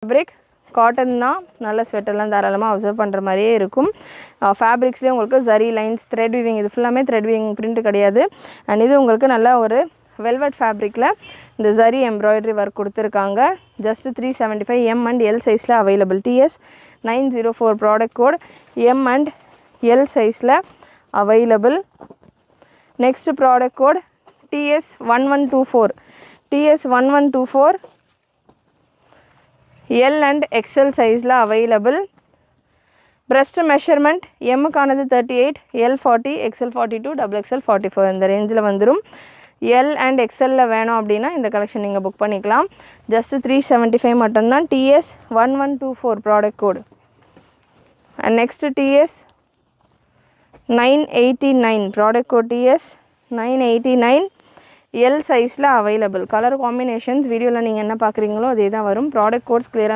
Fabric cotton தான், நல்ல ஸ்வெட்டர்லாம் தாராளமாக அப்சர்வ் பண்ணுற மாதிரியே இருக்கும். ஃபேப்ரிக்ஸ்லேயே உங்களுக்கு ஜரி லைன்ஸ், த்ரெட் வீவிங், இது ஃபுல்லாமே த்ரெட் வீவிங் பிரிண்ட் கிடையாது. அண்ட் இது உங்களுக்கு நல்ல ஒரு வெல்வெட் ஃபேப்ரிக்கில் இந்த ஜரி எம்ப்ராய்டரி ஒர்க் கொடுத்துருக்காங்க. ஜஸ்ட் 375 எம் அண்ட் எல் சைஸில் available. TS 904 product code, M and L சைஸில் available. Next product code TS 1124, TS 1124 L and XL சைஸில் அவைலபிள். பிரஸ்ட் மெஷர்மெண்ட் எம்முக்கானது 38, L 40, XL 42, XXL 44 இந்த ரேஞ்சில் வந்துடும். L and XLல வேணும் அப்படின்னா இந்த கலெக்ஷன் நீங்கள் புக் பண்ணிக்கலாம். ஜஸ்ட் 375 மட்டும்தான். TS 1124 product code. And next TS 989 product code, TS 989 L சைஸில் அவைலபிள். கலர் காம்பினேஷன்ஸ் வீடியோவில் நீங்கள் என்ன பார்க்குறீங்களோ அதே தான் வரும். ப்ராடக்ட் கோட்ஸ் கிளியராக